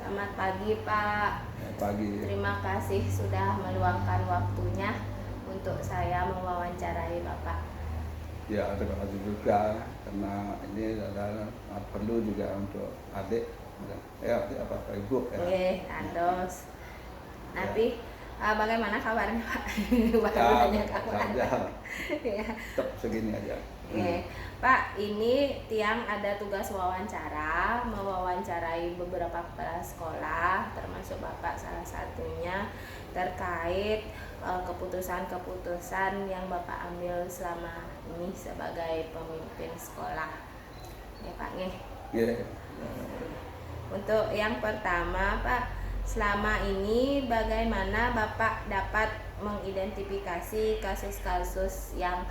Selamat pagi Pak. Pagi. Terima kasih sudah meluangkan waktunya untuk saya mewawancarai Bapak. Ya, terima kasih juga karena ini adalah perlu juga untuk adik. Ya, adik apa Ibu ya. Andos. Tapi bagaimana kabarnya Pak? Baru Ya, nanya kabar. saja. Ya. Tetap segini aja. Pak, ini Tiang ada tugas wawancara, mewawancarai beberapa kepala sekolah, termasuk Bapak salah satunya, terkait keputusan-keputusan yang Bapak ambil selama ini sebagai pemimpin sekolah. Ya Pak, Ya. Untuk yang pertama Pak, selama ini bagaimana Bapak dapat mengidentifikasi kasus-kasus yang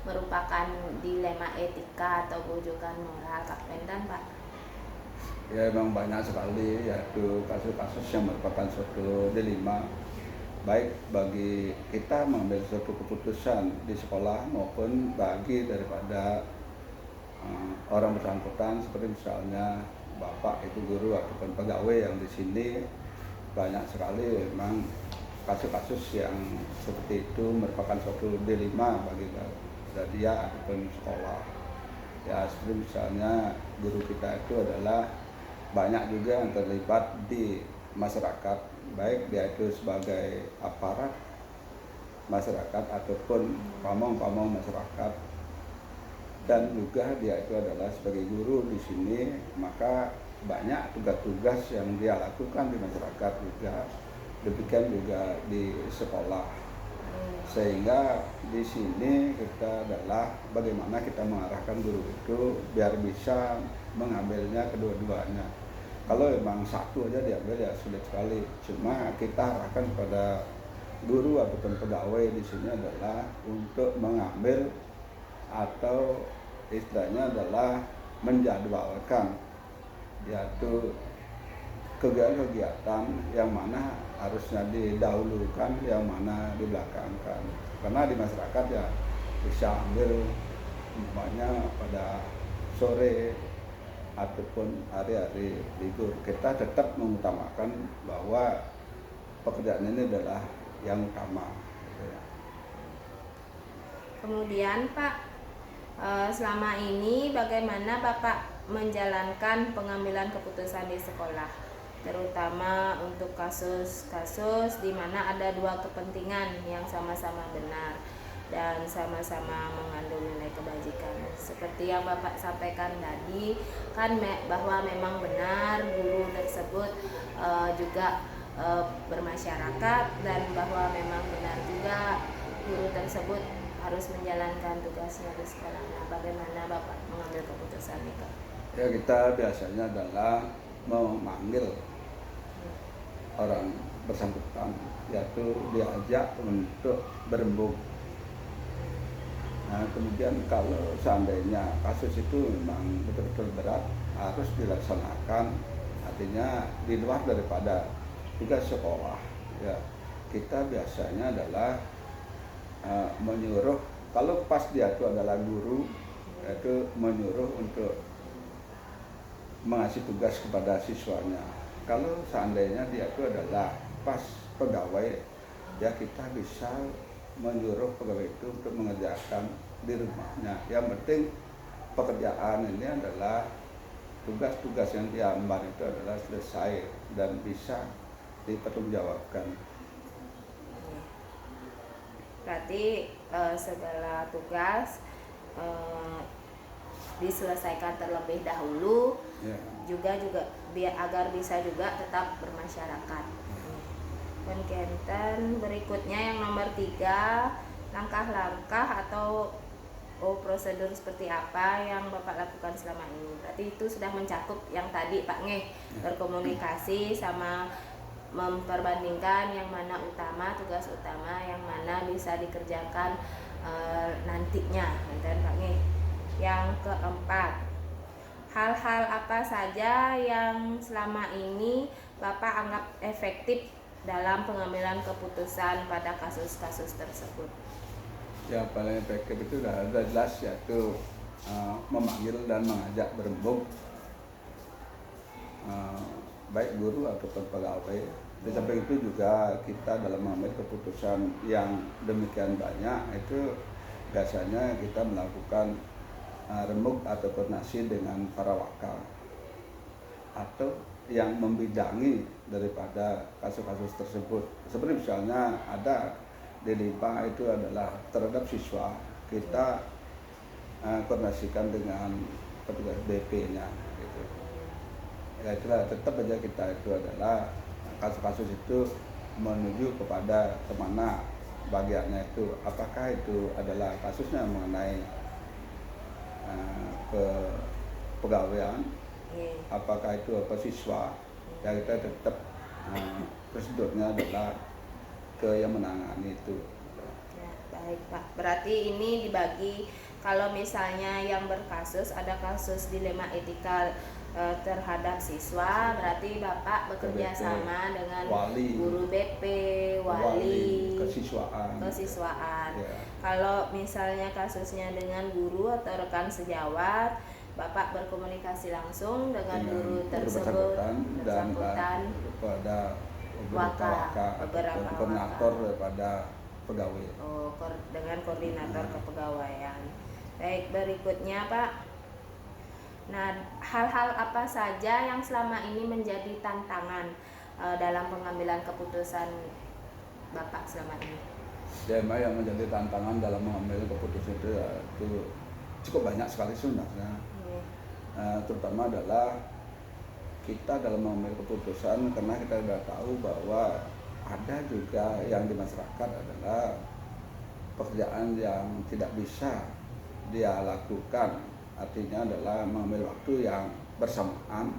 merupakan dilema etika atau bujukan moral Pak Mendan Pak? Ya, memang banyak sekali yaitu kasus-kasus yang merupakan suatu dilema baik bagi kita mengambil suatu keputusan di sekolah maupun bagi daripada orang bersangkutan, seperti misalnya Bapak itu guru ataupun pegawai yang di sini. Banyak sekali memang kasus-kasus yang seperti itu merupakan suatu dilema bagi dia ataupun sekolah. Ya, seperti misalnya guru kita itu adalah banyak juga yang terlibat di masyarakat, baik dia itu sebagai aparat masyarakat ataupun pamong-pamong masyarakat, dan juga dia itu adalah sebagai guru di sini, maka banyak tugas-tugas yang dia lakukan di masyarakat juga, demikian juga di sekolah. Sehingga di sini kita adalah bagaimana kita mengarahkan guru itu biar bisa mengambilnya kedua-duanya. Kalau memang satu aja diambil ya sulit sekali. Cuma kita arahkan kepada guru ataupun pegawai di sini adalah untuk mengambil atau istilahnya adalah menjadwalkan, yaitu kegiatan-kegiatan yang mana harusnya didahulukan, yang mana dibelakangkan. Karena di masyarakat ya bisa ambil umpamanya pada sore ataupun hari-hari libur, kita tetap mengutamakan bahwa pekerjaan ini adalah yang utama. Kemudian Pak, selama ini bagaimana Bapak menjalankan pengambilan keputusan di sekolah, terutama untuk kasus-kasus di mana ada dua kepentingan yang sama-sama benar dan sama-sama mengandung nilai kebajikan. Seperti yang Bapak sampaikan tadi kan bahwa memang benar guru tersebut juga bermasyarakat, dan bahwa memang benar juga guru tersebut harus menjalankan tugasnya di sekolah. Nah, bagaimana Bapak mengambil keputusan itu? Ya, kita biasanya adalah memanggil orang bersangkutan, yaitu diajak untuk berembuk. Nah, kemudian kalau seandainya kasus itu memang betul-betul berat, harus dilaksanakan, artinya di luar daripada tugas sekolah, ya kita biasanya adalah menyuruh, kalau pas dia itu adalah guru, yaitu menyuruh untuk mengasih tugas kepada siswanya. Kalau seandainya dia itu adalah pas pegawai, ya kita bisa menyuruh pegawai itu untuk mengerjakan di rumahnya. Yang penting pekerjaan ini adalah tugas-tugas yang diambil itu adalah selesai dan bisa dipertanggungjawabkan. Berarti segala tugas diselesaikan terlebih dahulu, ya. juga biar agar bisa juga tetap bermasyarakat. Dan berikutnya yang nomor 3, langkah-langkah atau prosedur seperti apa yang Bapak lakukan selama ini. Berarti itu sudah mencakup yang tadi Pak berkomunikasi sama memperbandingkan yang mana utama, tugas utama, yang mana bisa dikerjakan nantinya, dan Pak Yang keempat, hal-hal apa saja yang selama ini Bapak anggap efektif dalam pengambilan keputusan pada kasus-kasus tersebut? Ya, paling efektif itu sudah jelas, yaitu memanggil dan mengajak berembuk, baik guru ataupun pegawai. Di samping itu juga kita dalam mengambil keputusan yang demikian banyak itu biasanya kita melakukan remuk atau koordinasi dengan para wakal atau yang membidangi daripada kasus-kasus tersebut. Seperti misalnya ada di LIPA itu adalah terhadap siswa, kita koordinasikan dengan petugas BP-nya gitu. Ya itulah, tetap aja kita itu adalah kasus-kasus itu menuju kepada kemana bagiannya itu, apakah itu adalah kasusnya mengenai kepegawaian, apakah itu siswa, ya kita tetap prosedurnya adalah ke yang menangani itu. Ya, baik Pak, berarti ini dibagi, kalau misalnya yang berkasus ada kasus dilema etika terhadap siswa, berarti Bapak bekerja sama dengan wali, guru BP, wali, kesiswaan. Ya. Kalau misalnya kasusnya dengan guru atau rekan sejawat, Bapak berkomunikasi langsung dengan guru tersebut dan kepada beberapa koordinator daripada pegawai. Dengan koordinator kepegawaian. Baik, berikutnya Pak. Nah, hal-hal apa saja yang selama ini menjadi tantangan dalam pengambilan keputusan Bapak selama ini? Ya, yang menjadi tantangan dalam mengambil keputusan itu cukup banyak sekali sebenarnya. Terutama adalah kita dalam mengambil keputusan karena kita sudah tahu bahwa ada juga yang di masyarakat adalah pekerjaan yang tidak bisa dia lakukan, artinya adalah mengambil waktu yang bersamaan.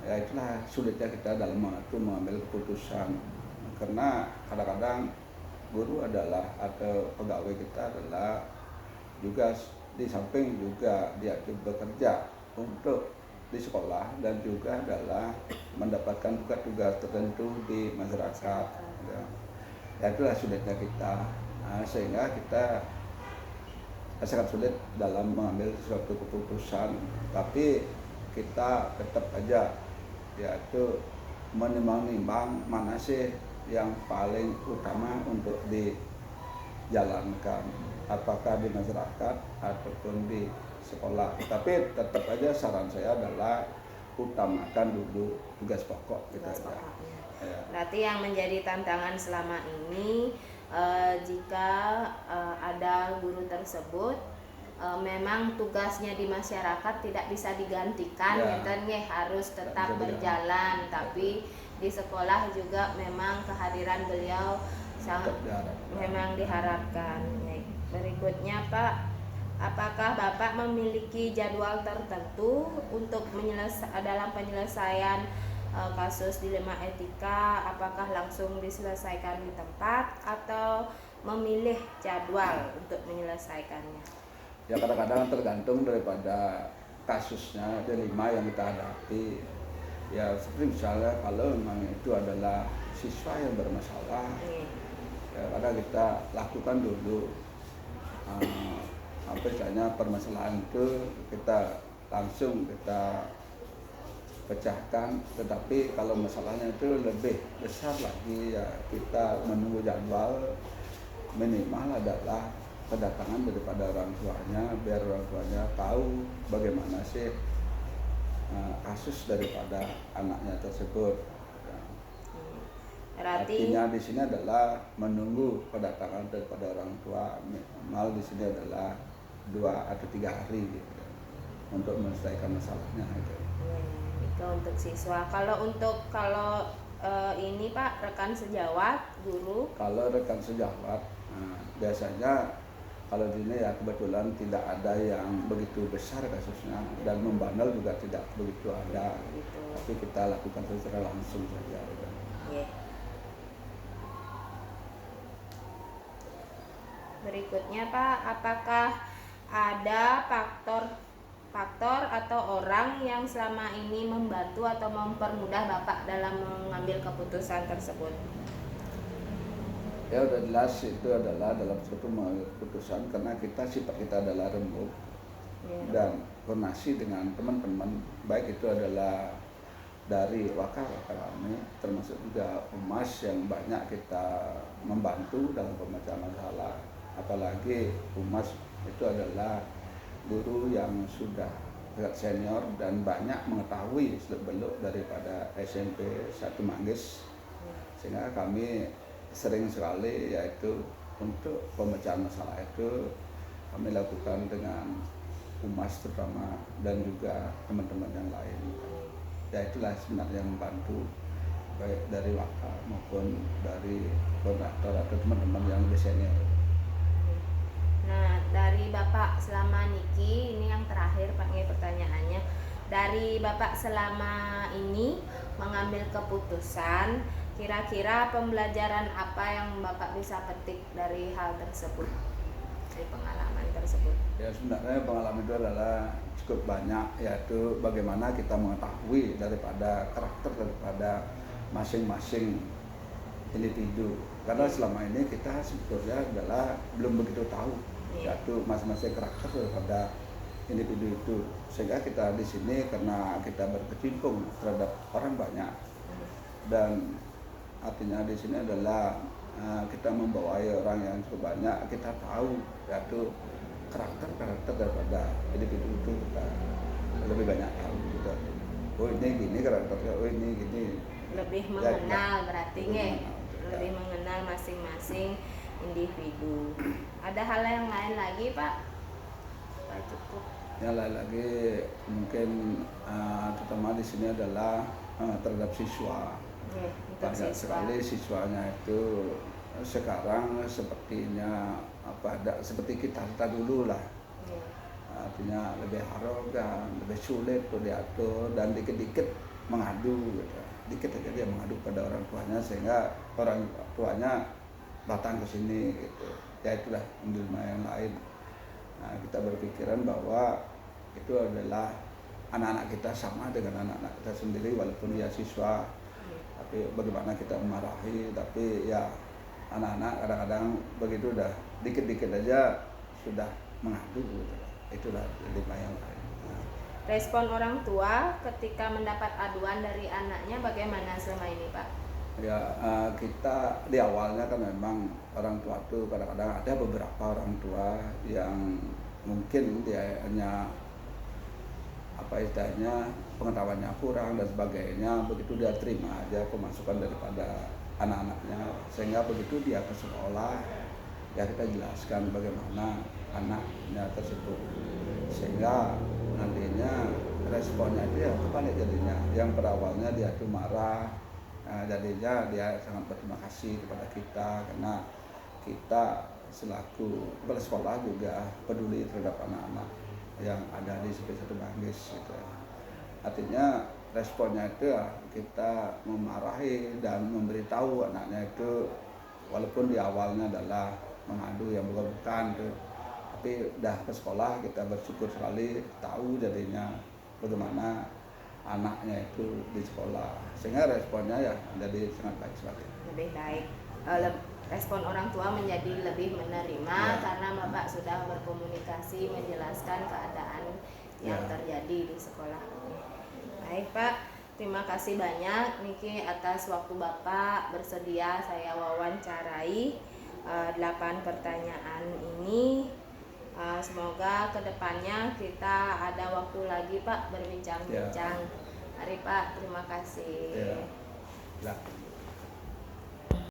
Ya itulah sulitnya kita dalam mengambil keputusan, karena kadang-kadang guru adalah atau pegawai kita adalah juga di samping juga dia bekerja untuk di sekolah dan juga adalah mendapatkan tugas-tugas tertentu di masyarakat. Ya itulah sulitnya kita, sehingga kita sangat sulit dalam mengambil suatu keputusan, tapi kita tetap aja yaitu menimbang-nimbang mana sih yang paling utama untuk dijalankan, apakah di masyarakat ataupun di sekolah. Tapi tetap aja saran saya adalah utamakan dulu tugas pokok kita aja. Ya. Berarti yang menjadi tantangan selama ini jika ada guru tersebut memang tugasnya di masyarakat tidak bisa digantikan, harus tetap berjalan, tapi di sekolah juga memang kehadiran beliau memang diharapkan. Berikutnya Pak, apakah Bapak memiliki jadwal tertentu untuk dalam penyelesaian kasus dilema etika? Apakah langsung diselesaikan di tempat atau memilih jadwal untuk menyelesaikannya? Ya kadang-kadang tergantung daripada kasusnya dilema yang kita hadapi. Ya seperti misalnya kalau memang itu adalah siswa yang bermasalah, ya kadang kita lakukan dulu misalnya permasalahan itu kita langsung kita pecahkan. Tetapi kalau masalahnya itu lebih besar lagi, ya kita menunggu jadwal, minimal adalah kedatangan daripada orang tuanya, biar orang tuanya tahu bagaimana sih kasus daripada anaknya tersebut. Artinya di sini adalah menunggu kedatangan daripada orang tua, minimal di sini adalah 2 atau 3 hari gitu, untuk menyelesaikan masalahnya gitu. Itu untuk siswa. Kalau ini Pak, rekan sejawat guru? Kalau rekan sejawat biasanya kalau di ini ya kebetulan tidak ada yang begitu besar kasusnya dan membandel juga tidak begitu ada, tapi kita lakukan secara langsung saja. Berikutnya Pak, apakah ada faktor atau orang yang selama ini membantu atau mempermudah Bapak dalam mengambil keputusan tersebut? Ya udah jelas itu adalah dalam suatu keputusan, karena sifat kita adalah remuk dan koordinasi dengan teman-teman, baik itu adalah dari wakal-wakal kami, termasuk juga humas yang banyak kita membantu dalam pemecahan masalah. Apalagi humas itu adalah guru yang sudah agak senior dan banyak mengetahui seluk-beluk daripada SMP 1 Manggis, sehingga kami sering sekali yaitu untuk pemecahan masalah itu kami lakukan dengan humas terutama dan juga teman-teman yang lain. Ya itulah sebenarnya yang membantu baik dari wakal maupun dari koordinator atau teman-teman yang lebih senior. Nah, dari Bapak selama niki, ini yang terakhir Pak pertanyaannya. Dari Bapak selama ini mengambil keputusan, kira-kira pembelajaran apa yang Bapak bisa petik dari hal tersebut, dari pengalaman tersebut? Ya sebenarnya pengalaman itu adalah cukup banyak, yaitu bagaimana kita mengetahui daripada karakter daripada masing-masing individu. Karena selama ini kita sebetulnya adalah belum begitu tahu yaitu masing-masing karakter daripada individu itu, sehingga kita di sini karena kita berkecimpung terhadap orang banyak dan artinya di sini adalah kita membawai orang yang cukup banyak, kita tahu yaitu karakter daripada individu itu kita lebih banyak tahu gitu. Oh ini gini karakternya, oh ini gini. Lebih mengenal berarti lebih mengenal masing-masing individu. Ada hal yang lain lagi Pak? Pak cukup. Yang lain lagi mungkin terutama di sini adalah terhadap siswa. Banyak sekali siswanya itu sekarang sepertinya seperti kita dulu lah. Artinya lebih arogan, lebih sulit untuk diatur dan dikit-dikit mengadu gitu. Dikit aja dia mengadu pada orang tuanya sehingga orang tuanya datang ke sini gitu. Ya itulah dilema yang lain. Nah, kita berpikiran bahwa itu adalah anak-anak kita sama dengan anak-anak kita sendiri walaupun dia siswa. Tapi bagaimana kita memarahi, tapi ya anak-anak kadang-kadang begitu udah dikit-dikit aja sudah mengadu gitu. Itulah dilema yang lain. Respon orang tua ketika mendapat aduan dari anaknya bagaimana selama ini Pak? Ya kita di awalnya kan memang orang tua tuh kadang-kadang ada beberapa orang tua yang mungkin dia hanya istilahnya pengetahuannya kurang dan sebagainya, begitu dia terima aja pemasukan daripada anak-anaknya, sehingga begitu dia ke sekolah ya kita jelaskan bagaimana anaknya tersebut, sehingga nantinya responnya itu ya kebalik jadinya. Yang berawalnya dia tuh marah, jadinya dia sangat berterima kasih kepada kita karena kita selaku kepala sekolah juga peduli terhadap anak-anak yang ada di SMP 1 Manggis gitu. Artinya responnya itu ya kita memarahi dan memberitahu anaknya itu walaupun di awalnya adalah mengadu yang bukan tuh, tapi udah ke sekolah kita bersyukur sekali tahu jadinya bagaimana anaknya itu di sekolah, sehingga responnya ya menjadi sangat baik sekali. Lebih baik. Respon orang tua menjadi lebih menerima karena Bapak sudah berkomunikasi menjelaskan keadaan yang terjadi di sekolah. Baik Pak, terima kasih banyak Niki atas waktu Bapak bersedia saya wawancarai 8 pertanyaan ini. Semoga kedepannya kita ada waktu lagi Pak berbincang-bincang. Mari Pak, terima kasih.